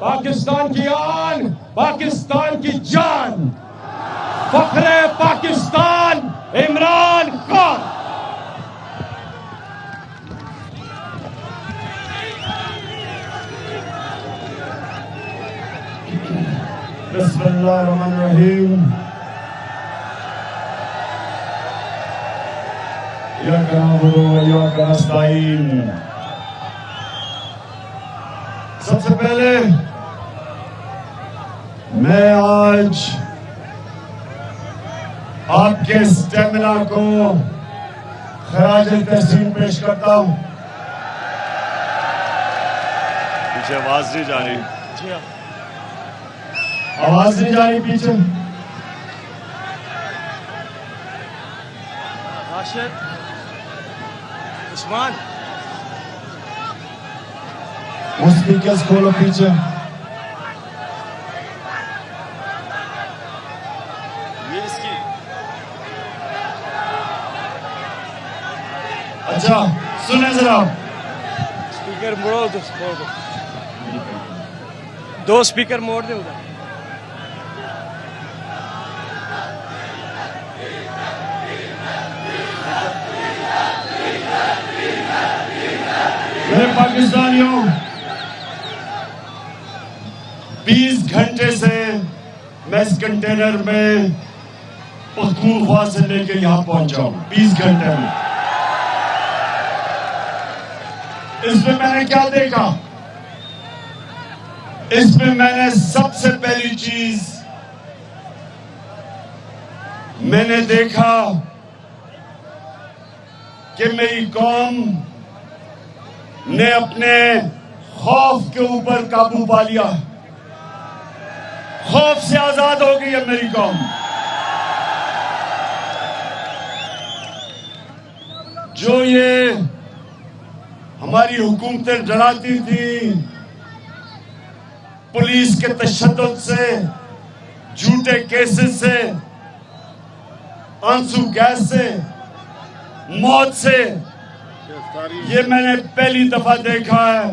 پاکستان کی آن، پاکستان کی جان، فخر پاکستان عمران خان. بسم اللہ الرحمن الرحیم. ایاک نعبد و ایاک نستعین. سب سے پہلے میں آج آپ کے اسٹیمنا کو خراج تحسین پیش کرتا ہوں. پیچھے آواز نہیں جا رہی. آواز نہیں جا رہی پیچھے. راشد عثمان وہ اسپیکرز کھولو پیچھے. یہ اس کی اچھا سنیں ذرا. اسپیکر موڑو دو اسپیکر موڑ دے ادھر. میرے پاکستانیوں، 20 گھنٹے سے میں اس کنٹینر میں پختونخوا سے لے کے یہاں پہنچا ہوں. 20 گھنٹے میں اس میں نے کیا دیکھا؟ اس میں نے سب سے پہلی چیز میں نے دیکھا کہ میری قوم نے اپنے خوف کے اوپر قابو پا لیا. خوف سے آزاد ہو گئی ہے میری قوم. جو یہ ہماری حکومتیں ڈراتی تھیں پولیس کے تشدد سے، جھوٹے کیسز سے، آنسو گیس سے، موت سے، یہ میں نے پہلی دفعہ دیکھا ہے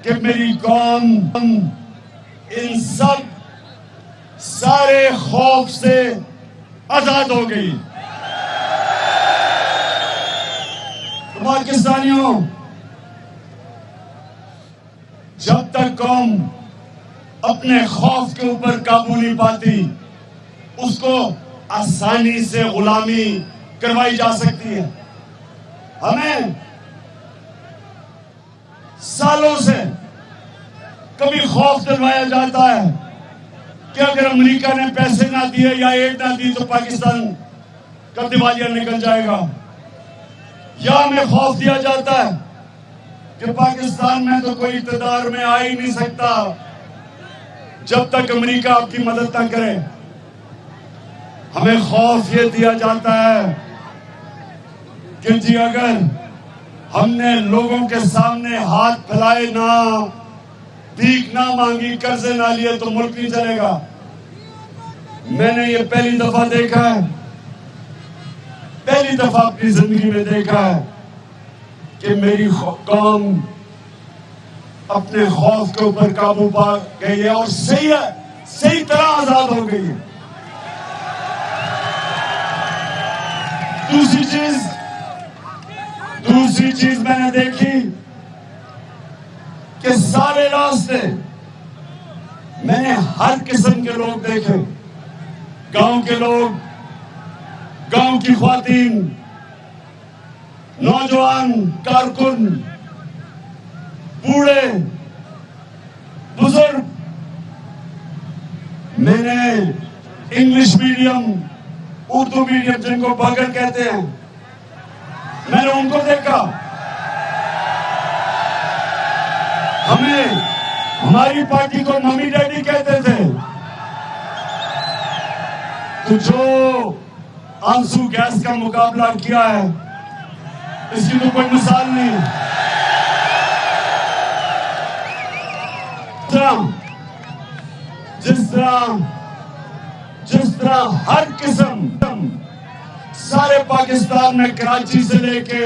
کہ میری قوم ان سب سارے خوف سے آزاد ہو گئی. پاکستانیوں، جب تک قوم اپنے خوف کے اوپر قابو نہیں پاتی اس کو آسانی سے غلامی کروائی جا سکتی ہے. ہمیں سالوں سے کبھی خوف دلوایا جاتا ہے کہ اگر امریکہ نے پیسے نہ دیے یا ایڈ نہ دی تو پاکستان کا دیوالیہ نکل جائے گا، یا ہمیں خوف دیا جاتا ہے کہ پاکستان میں تو کوئی اقتدار میں آ ہی نہیں سکتا جب تک امریکہ آپ کی مدد نہ کرے. ہمیں خوف یہ دیا جاتا ہے کہ جی اگر ہم نے لوگوں کے سامنے ہاتھ پھیلائے نہ، بھیک نہ مانگی، قرضے نہ لیے تو ملک نہیں چلے گا. میں نے یہ پہلی دفعہ دیکھا ہے، پہلی دفعہ اپنی زندگی میں دیکھا ہے کہ میری قوم اپنے خوف کے اوپر قابو پا گئی ہے اور صحیح طرح آزاد ہو گئی ہے. دوسری چیز میں نے دیکھی کہ سارے راستے میں نے ہر قسم کے لوگ دیکھے. گاؤں کے لوگ، گاؤں کی خواتین، نوجوان، کارکن، بوڑھے، بزرگ. میں نے انگلش میڈیم، اردو میڈیم جن کو بغل کہتے ہیں، میں نے ان کو دیکھا. ہماری پارٹی کو ممی ڈیڈی کہتے تھے، تو جو آنسو گیس کا مقابلہ کیا ہے اس کی تو کوئی مثال نہیں. جس طرح ہر قسم سارے پاکستان میں، کراچی سے لے کے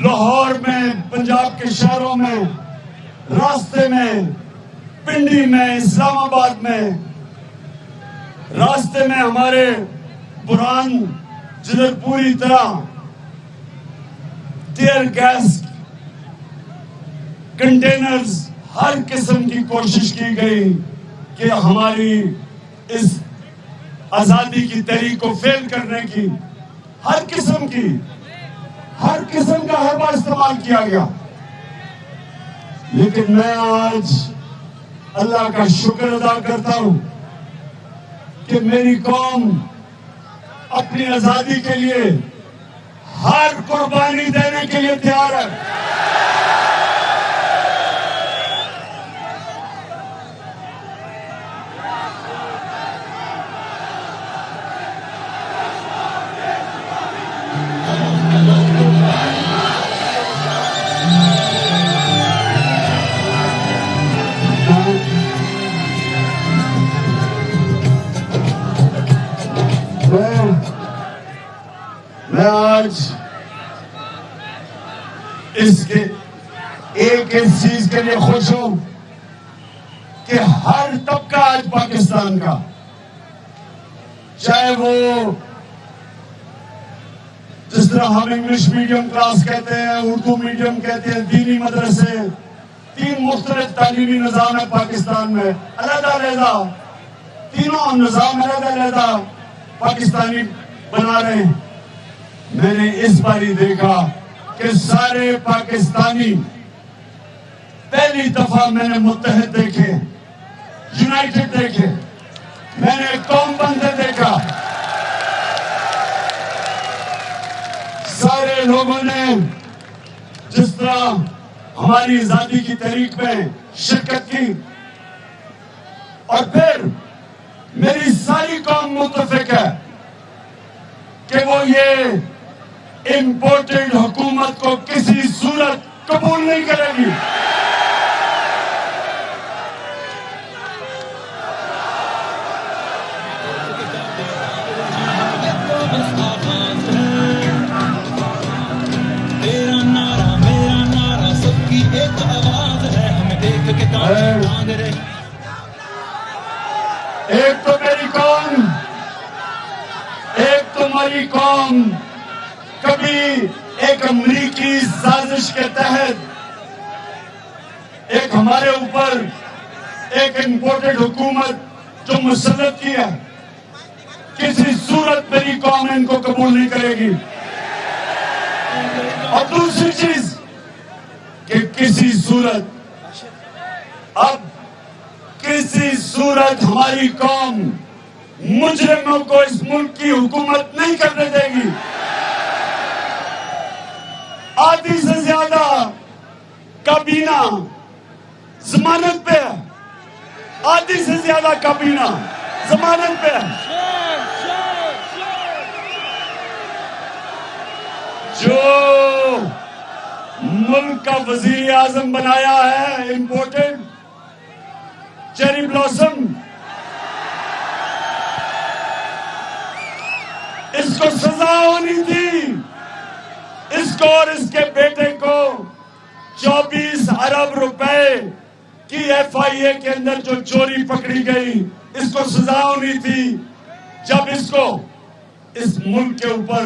لاہور میں، پنجاب کے شہروں میں، راستے میں پنڈی میں، اسلام آباد میں، راستے میں ہمارے بران جدھر پوری طرح ٹیئر گیس کنٹینرز، ہر قسم کی کوشش کی گئی کہ ہماری اس آزادی کی تحریک کو فیل کرنے کی، ہر قسم کا حربہ استعمال کیا گیا. لیکن میں آج اللہ کا شکر ادا کرتا ہوں کہ میری قوم اپنی آزادی کے لیے ہر قربانی دینے کے لیے تیار ہے. میں آج ایک چیز کے لیے خوش ہوں کہ ہر طبقہ آج پاکستان کا، چاہے وہ جس طرح ہم انگلش میڈیم کلاس کہتے ہیں، اردو میڈیم کہتے ہیں، دینی مدرسے، 3 مختلف تعلیمی نظام ہے پاکستان میں، علیحدہ تینوں نظام علیحدہ پاکستانی بنا رہے ہیں. میں نے اس بار ہی دیکھا کہ سارے پاکستانی پہلی دفعہ میں نے متحد دیکھے، یونائٹڈ دیکھے، میں نے قوم بندے دیکھا. سارے لوگوں نے جس طرح ہماری آزادی کی تحریک میں شرکت کی، اور پھر میری ساری قوم متفق ہے کہ وہ یہ امپورٹڈ حکومت کو کسی صورت قبول نہیں کرے گی. ایک تو میری قوم، ایک تمہاری قوم کبھی ایک امریکی سازش کے تحت ایک ہمارے اوپر ایک امپورٹڈ حکومت جو مسلط کی ہے، کسی صورت میری قوم ان کو قبول نہیں کرے گی. اور دوسری چیز کہ کسی صورت ہماری قوم مجرموں کو اس ملک کی حکومت نہیں کرنے دے گی. آدھی سے زیادہ کابینہ ضمانت پہ ہے، آدھی سے زیادہ کابینہ ضمانت پہ ہے. جو ملک کا وزیر اعظم بنایا ہے امپورٹڈ چیری بلاسم، اس کو سزا ہونی تھی. اس کو اور اس کے بیٹے کو 24 ارب روپے کی FIA کے اندر جو چوری پکڑی گئی، اس کو سزا ہونی تھی. جب اس کو اس ملک کے اوپر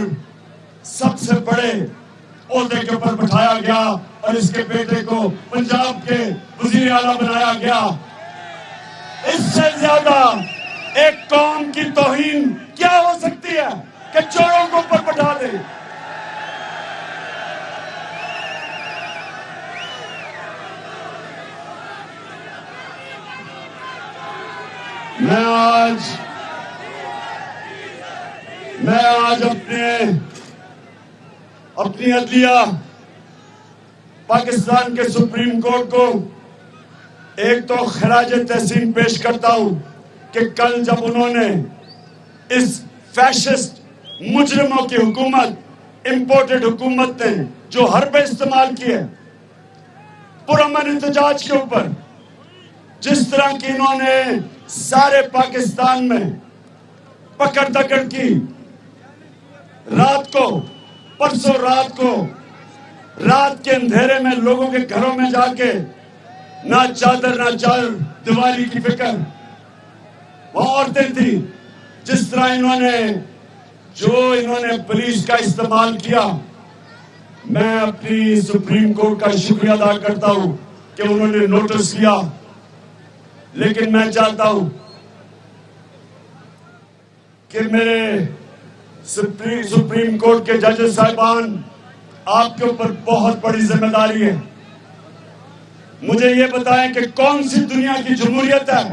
سب سے بڑے عہدے کے اوپر بٹھایا گیا اور اس کے بیٹے کو پنجاب کے وزیر اعلیٰ بنایا گیا، اس سے زیادہ ایک قوم کی توہین کیا ہو سکتی ہے کہ چوروں کو اوپر بٹھا دے. میں آج اپنی عدلیہ پاکستان کے سپریم کورٹ کو ایک تو خراج تحسین پیش کرتا ہوں کہ کل جب انہوں نے اس فیشسٹ مجرموں کی حکومت، امپورٹڈ حکومت نے جو حربے استعمال کیے پرامن احتجاج کے اوپر، جس طرح کی انہوں نے سارے پاکستان میں پکڑ دکڑ کی، رات کو، پرسوں رات کو، رات کے اندھیرے میں لوگوں کے گھروں میں جا کے نہ چادر نہ چار دیواری کی فکر. وہ عورتیں تھیں. جس طرح انہوں نے پولیس کا استعمال کیا, میں اپنی سپریم کورٹ کا شکریہ ادا کرتا ہوں کہ انہوں نے نوٹس کیا. لیکن میں چاہتا ہوں کہ میرے سپریم کورٹ کے ججز صاحبان, آپ کے اوپر بہت بڑی ذمہ داری ہے. مجھے یہ بتائیں کہ کون سی دنیا کی جمہوریت ہے,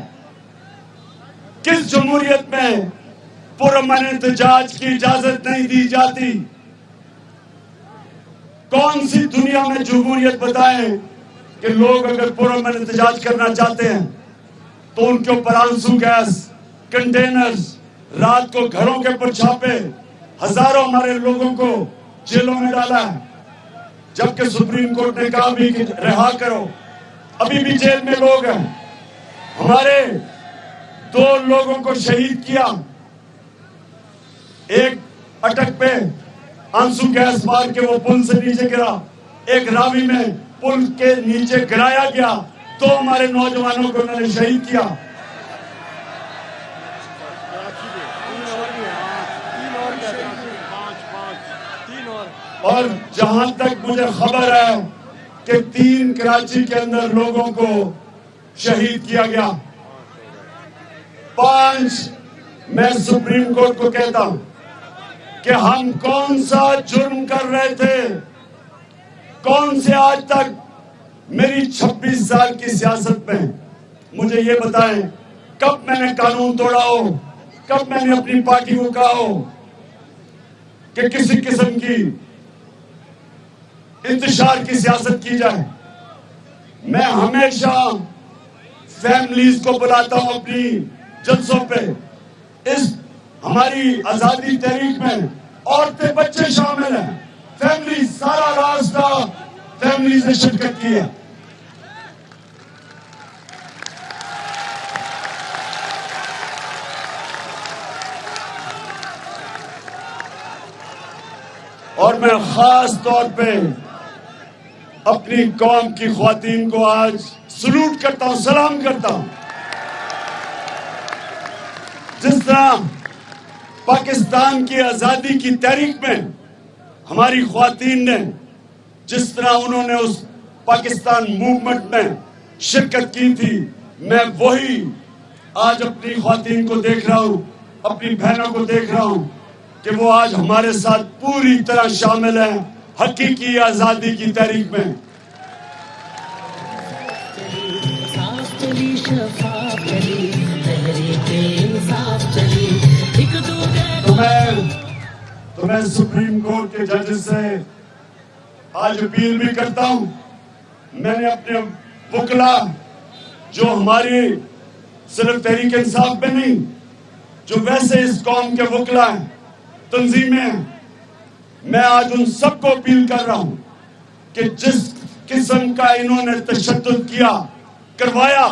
کس جمہوریت میں پرامن احتجاج کی اجازت نہیں دی جاتی؟ کون سی دنیا میں جمہوریت بتائیں کہ لوگ اگر پرامن احتجاج کرنا چاہتے ہیں تو ان کے اوپر آنسو گیس, کنٹینرز, رات کو گھروں کے پر چھاپے, ہزاروں ہمارے لوگوں کو جیلوں میں ڈالا ہے, جبکہ سپریم کورٹ نے کہا بھی کہ رہا کرو. ابھی بھی جیل میں لوگ ہیں. ہمارے 2 لوگوں کو شہید کیا, ایک اٹک پہ آنسو گیس مار کے وہ پل سے نیچے گرا, ایک راوی میں پل کے نیچے گرایا گیا. 2 ہمارے نوجوانوں کو انہوں نے شہید کیا. اور جہاں تک مجھے خبر ہے کہ 3 کراچی کے اندر لوگوں کو شہید کیا گیا. 5 میں سپریم کورٹ کو کہتا ہوں کہ ہم کون سا جرم کر رہے تھے, کون سے آج تک میری 26 سال کی سیاست میں مجھے یہ بتائیں کب میں نے قانون توڑا ہو, کب میں نے اپنی پارٹی کو کہا ہو کہ کسی قسم کی انتشار کی سیاست کی جائے. میں ہمیشہ فیملیز کو بلاتا ہوں اپنی جلسوں پہ. اس ہماری آزادی تحریک میں عورتیں بچے شامل ہیں, فیملی, سارا راستہ فیملیز نے شرکت کی ہے. اور میں خاص طور پہ اپنی قوم کی خواتین کو آج سلوٹ کرتا ہوں, سلام کرتا ہوں. جس طرح پاکستان کی آزادی کی تحریک میں ہماری خواتین نے, جس طرح انہوں نے اس پاکستان موومنٹ میں شرکت کی تھی, میں وہی آج اپنی خواتین کو دیکھ رہا ہوں, اپنی بہنوں کو دیکھ رہا ہوں کہ وہ آج ہمارے ساتھ پوری طرح شامل ہیں حقیقی آزادی کی تحریک میں. تو میں سپریم کورٹ کے ججز سے آج اپیل بھی کرتا ہوں. میں نے اپنے وکلا جو ہماری صرف تحریک انصاف میں نہیں, جو ویسے اس قوم کے وکلا ہیں, تنظیمیں ہیں, میں آج ان سب کو اپیل کر رہا ہوں کہ جس قسم کا انہوں نے تشدد کیا, کروایا,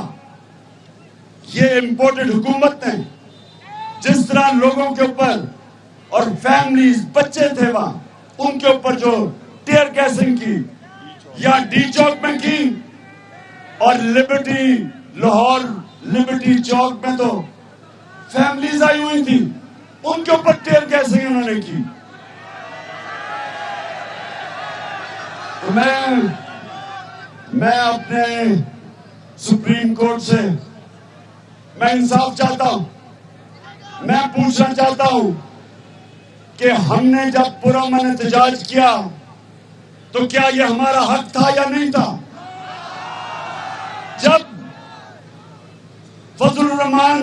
یہ امپورٹڈ حکومت نے جس طرح لوگوں کے اوپر اور فیملیز, بچے تھے وہاں, ان کے اوپر جو ٹیئر گیسنگ کی یا ڈی چوک میں کی, اور لبرٹی, لاہور لبرٹی چوک میں تو فیملیز آئی ہوئی تھی, ان کے اوپر ٹیئر گیسنگ انہوں نے کی. تو میں اپنے سپریم کورٹ سے میں انصاف چاہتا ہوں. میں پوچھنا چاہتا ہوں کہ ہم نے جب پرامن احتجاج کیا تو کیا یہ ہمارا حق تھا یا نہیں تھا؟ جب فضل الرحمان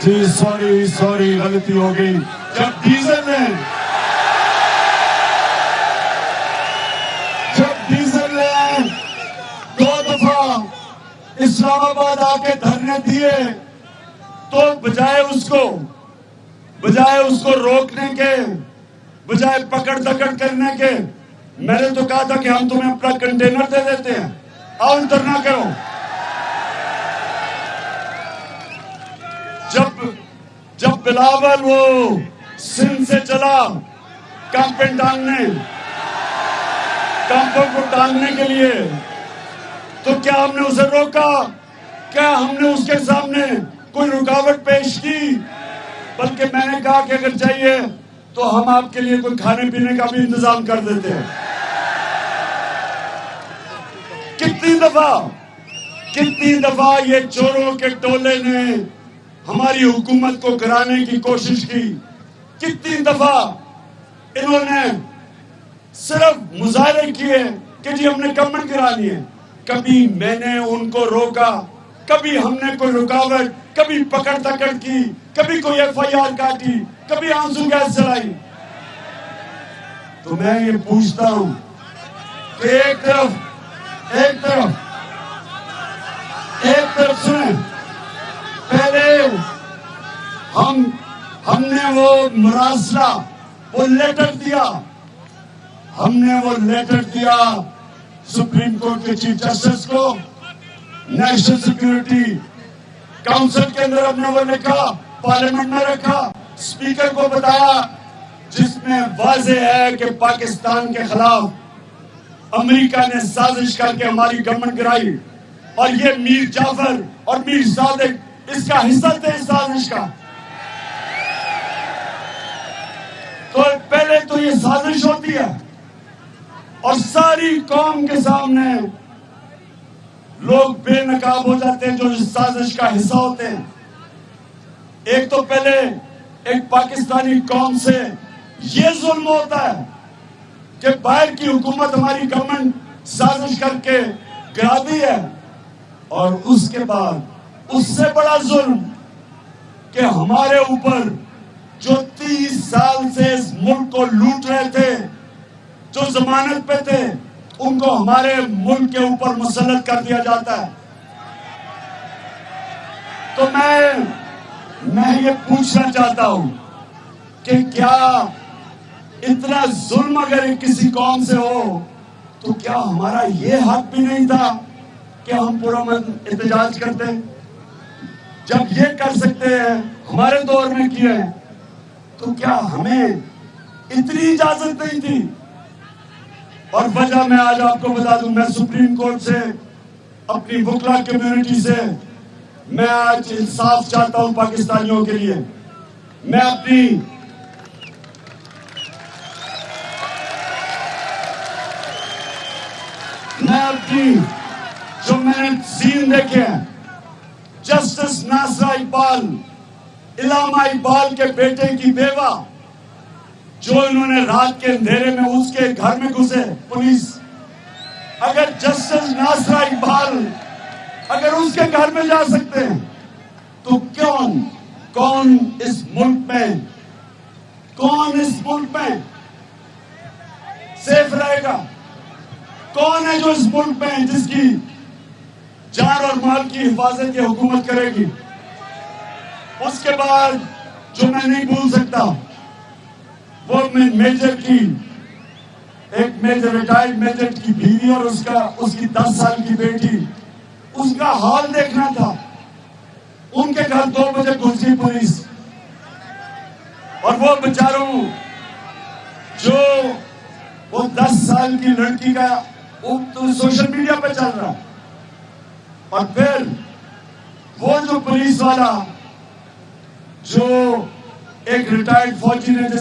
جی سوری غلطی ہو گئی. جب ڈیزل نے 2 دفعہ اسلام آباد آ کے دھرنے دیے تو بجائے اس کو روکنے کے, بجائے پکڑ دکڑ کرنے کے, میں نے تو کہا تھا کہ ہم تمہیں اپنا کنٹینر دے دیتے ہیں, آؤ دھرنا کرو. جب بلاول وہ سندھ سے چلا کمپیں کمپوں کو ٹانگنے کے لیے، تو کیا ہم نے اسے روکا؟ کیا ہم نے اس کے سامنے کوئی رکاوٹ پیش کی؟ بلکہ میں نے کہا کہ اگر چاہیے تو ہم آپ کے لیے کوئی کھانے پینے کا بھی انتظام کر دیتے ہیں۔ کتنی دفعہ یہ چوروں کے ٹولے نے ہماری حکومت کو گرانے کی کوشش کی، کتنی دفعہ انہوں نے صرف مظاہرے کیے کہ جی ہم نے گورنمنٹ گرانی ہے۔ کبھی میں نے ان کو روکا، کبھی ہم نے کوئی رکاوٹ، کبھی پکڑ تکڑ کی، کبھی کوئی FIR کاٹی، کبھی آنسو گیس چلائی؟ تو میں یہ پوچھتا ہوں کہ ایک طرف سنیں، پہلے ہم نے وہ مراسلہ، وہ لیٹر دیا، سپریم کورٹ کے چیف جسٹس کو، نیشنل سیکیورٹی کاؤنسل کے اندر ہم نے وہ لکھا، پارلیمنٹ میں رکھا، اسپیکر کو بتایا، جس میں واضح ہے کہ پاکستان کے خلاف امریکہ نے سازش کر کے ہماری گورنمنٹ گرائی، اور یہ میر جعفر اور میر صادق اس کا حصہ تھے اس سازش کا۔ تو پہلے تو یہ سازش ہوتی ہے اور ساری قوم کے سامنے لوگ بے نقاب ہو جاتے ہیں جو اس سازش کا حصہ ہوتے ہیں۔ ایک تو پہلے ایک پاکستانی قوم سے یہ ظلم ہوتا ہے کہ باہر کی حکومت ہماری گورنمنٹ سازش کر کے گراتی ہے، اور اس کے بعد اس سے بڑا ظلم کہ ہمارے اوپر جو 30 سال سے اس ملک کو لوٹ رہے تھے، جو ضمانت پہ تھے، ان کو ہمارے ملک کے اوپر مسلط کر دیا جاتا ہے۔ تو میں یہ پوچھنا چاہتا ہوں کہ کیا اتنا ظلم اگر کسی قوم سے ہو تو کیا ہمارا یہ حق بھی نہیں تھا کہ ہم پرامن احتجاج کرتے ہیں؟ جب یہ کر سکتے ہیں، ہمارے دور میں کیے ہیں، تو کیا ہمیں اتنی اجازت نہیں تھی؟ اور وجہ میں آج آپ کو بتا دوں، میں سپریم کورٹ سے، اپنی وکلا کمیونٹی سے میں آج انصاف چاہتا ہوں پاکستانیوں کے لیے۔ میں اپنی جو میں نے سین دیکھے ہیں، جسٹس ناصرہ اقبال، علامہ اقبال کے بیٹے کی بیوہ، جو انہوں نے رات کے اندھیرے میں اس کے گھر میں گھسے پولیس، اگر جسٹس ناصرہ اقبال اگر اس کے گھر میں جا سکتے ہیں تو کون اس ملک میں سیف رہے گا؟ کون ہے جو اس ملک میں جس کی جان اور مال کی حفاظت کی حکومت کرے گی؟ اس کے بعد جو میں نہیں بھول سکتا، وہ ایک میجر ریٹائرڈ میجر کی بیوی اور اس کی 10 سال کی بیٹی، اس کا حال دیکھنا تھا۔ ان کے گھر 2 بجے گھس گئی پولیس، اور وہ بیچاروں جو وہ 10 سال کی لڑکی کا سوشل میڈیا پہ چل رہا، اور پھر وہ جو پولیس والا جو ایک ریٹائرڈ فوجی نے جو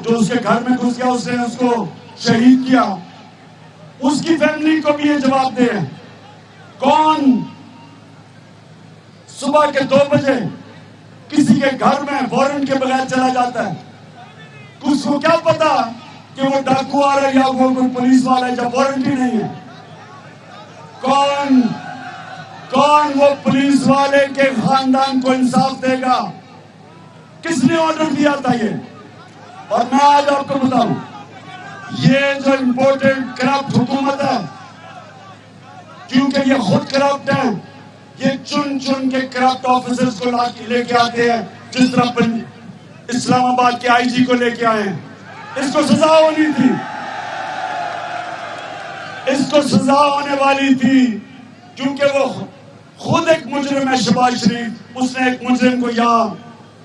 اس کے گھر میں گھس گیا، اس نے اس کو شہید کیا، اس کی فیملی کو بھی یہ جواب دے۔ کون صبح کے 2 بجے کسی کے گھر میں وارنٹ کے بغیر چلا جاتا ہے؟ کس کو کیا پتا کہ وہ ڈاکو آ رہا ہے یا وہ کوئی پولیس والا ہے جب وارنٹ ہی نہیں ہے؟ کون وہ پولیس والے کے خاندان کو انصاف دے گا؟ کس نے آرڈر دیا تھا یہ؟ اور میں آج آپ کو بتاؤں، یہ جو امپورٹنٹ کرپٹ حکومت ہے، کیونکہ یہ خود کرپٹ ہے، یہ چن کے کرپٹ آفیسرز کو لے کے آتے ہیں، جس طرح اسلام آباد کے IG کو لے کے آئے ہیں۔ اس کو سزا ہونے والی تھی کیونکہ وہ خود ایک مجرم ہے، شہباز شریف، اس نے ایک مجرم کو یہاں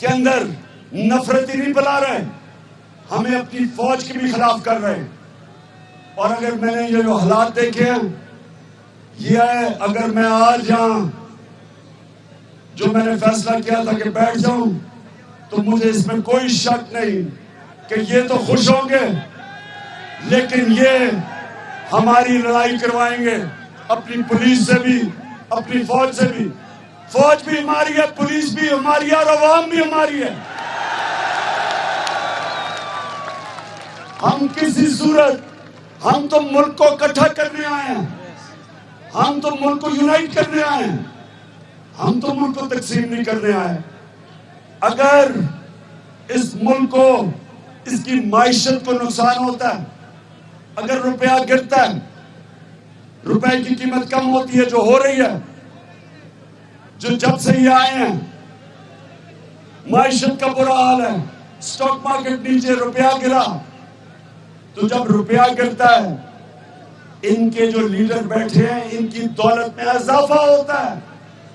کے اندر نفرت ہی نہیں پلا رہے، ہمیں اپنی فوج کے بھی خلاف کر رہے ہیں۔ اور اگر میں نے یہ جو حالات دیکھے ہیں، یہ ہے اگر میں آج یہاں جو میں نے فیصلہ کیا تھا کہ بیٹھ جاؤں، تو مجھے اس میں کوئی شک نہیں کہ یہ تو خوش ہوں گے، لیکن یہ ہماری لڑائی کروائیں گے اپنی پولیس سے بھی، اپنی فوج سے بھی۔ فوج بھی ہماری ہے، پولیس بھی ہماری ہے، اور عوام بھی ہماری ہے۔ ہم کسی صورت، ہم تو ملک کو اکٹھا کرنے آئے ہیں، ہم تو ملک کو یونائٹ کرنے آئے ہیں، ہم تو ملک کو تقسیم نہیں کرنے آئے۔ اگر اس ملک کو، اس کی معیشت کو نقصان ہوتا ہے، اگر روپیہ گرتا ہے، روپے کی قیمت کم ہوتی ہے، جو ہو رہی ہے، جو جب سے یہ آئے ہیں معیشت کا برا حال ہے، سٹاک مارکیٹ نیچے، روپیہ گرا، تو جب روپیہ گرتا ہے، ان کے جو لیڈر بیٹھے ہیں، ان کی دولت میں اضافہ ہوتا ہے،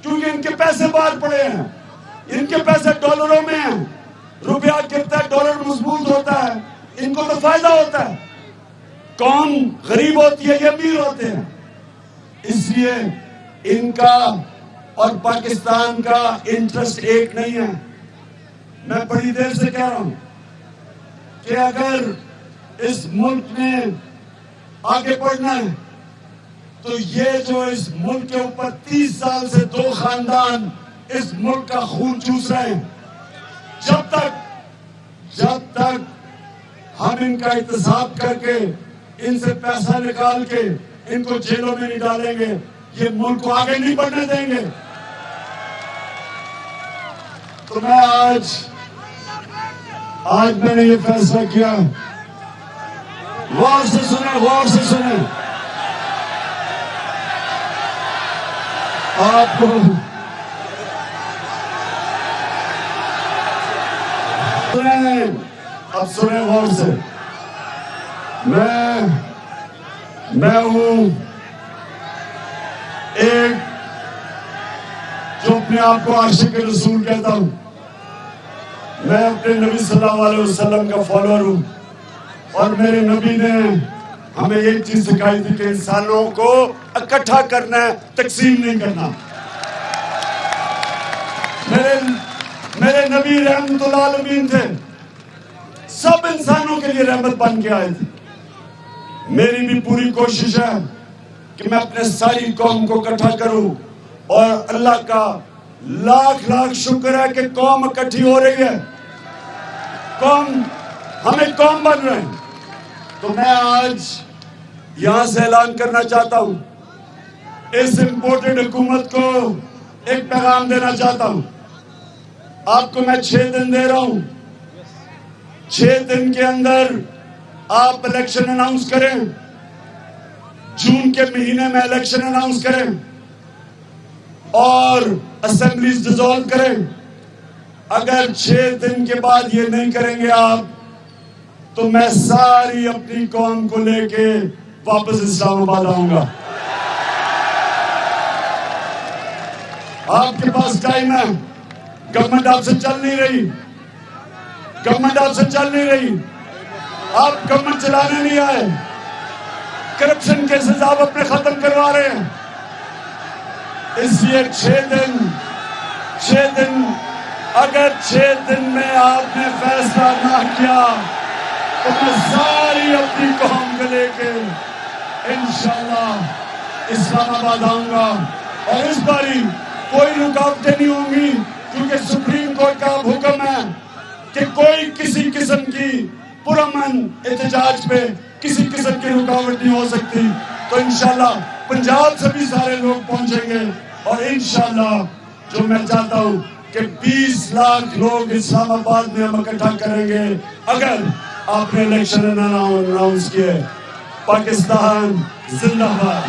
کیونکہ ان کے پیسے باہر پڑے ہیں، ان کے پیسے ڈالروں میں ہیں، روپیہ گرتا ہے، ڈالر مضبوط ہوتا ہے، ان کو تو فائدہ ہوتا ہے۔ قوم غریب ہوتی ہے، یہ امیر ہوتے ہیں۔ اس لیے ان کا اور پاکستان کا انٹرسٹ ایک نہیں ہے۔ میں بڑی دیر سے کہہ رہا ہوں کہ اگر اس ملک نے آگے بڑھنا ہے تو یہ جو اس ملک کے اوپر 30 سال سے 2 خاندان اس ملک کا خون چوس رہے ہیں، جب تک ہم ان کا احتساب کر کے، ان سے پیسہ نکال کے ان کو جیلوں میں نہیں ڈالیں گے، یہ ملک کو آگے نہیں بڑھنے دیں گے۔ تو میں آج میں نے یہ فیصلہ کیا، غور سے سنیں، آپ کو اب سنیں غور سے۔ میں ہوں ایک جو اپنے آپ کو عاشق رسول کہتا ہوں، میں اپنے نبی صلی اللہ علیہ وسلم کا فالوور ہوں، اور میرے نبی نے ہمیں ایک چیز سکھائی تھی کہ انسانوں کو اکٹھا کرنا ہے، تقسیم نہیں کرنا۔ میرے نبی رحمت العالمین تھے، سب انسانوں کے لیے رحمت بن کے آئے تھے۔ میری بھی پوری کوشش ہے کہ میں اپنے ساری قوم کو اکٹھا کروں، اور اللہ کا لاکھ شکر ہے کہ قوم اکٹھی ہو رہی ہے، ہمیں قوم بن رہے ہیں۔ تو میں آج یہاں سے اعلان کرنا چاہتا ہوں، اس امپورٹڈ حکومت کو ایک پیغام دینا چاہتا ہوں۔ آپ کو میں 6 دن دے رہا ہوں، 6 دن کے اندر آپ الیکشن اناؤنس کریں، جون کے مہینے میں الیکشن اناؤنس کریں اور اسمبلیز ڈیزالو کریں۔ اگر 6 دن کے بعد یہ نہیں کریں گے آپ، تو میں ساری اپنی قوم کو لے کے واپس اسلام آباد آؤں گا۔ آپ کے پاس ٹائم ہے، گورنمنٹ آپ سے چل نہیں رہی، آپ گورنمنٹ چلانے نہیں آئے، کرپشن کیسز آپ اپنے ختم کروا رہے ہیں۔ اس لیے 6 دن اگر 6 دن میں آپ نے فیصلہ نہ کیا تو میں ساری اپنی قوم کو لے کے انشاءاللہ اسلام آباد آؤں گا، اور اس باری کوئی رکاوٹیں نہیں ہوں گی، کیونکہ سپریم کورٹ کا حکم ہے کہ کوئی کسی قسم کی پرامن احتجاج پہ کسی قسم کی رکاوٹ نہیں ہو سکتی۔ تو انشاءاللہ پنجاب سے بھی سارے لوگ پہنچیں گے، اور انشاءاللہ جو میں چاہتا ہوں کہ 20 لاکھ لوگ اسلام آباد میں ہم اکٹھا کریں گے اگر آپ نے الیکشن اناؤنس کیے۔ پاکستان زندہ باد۔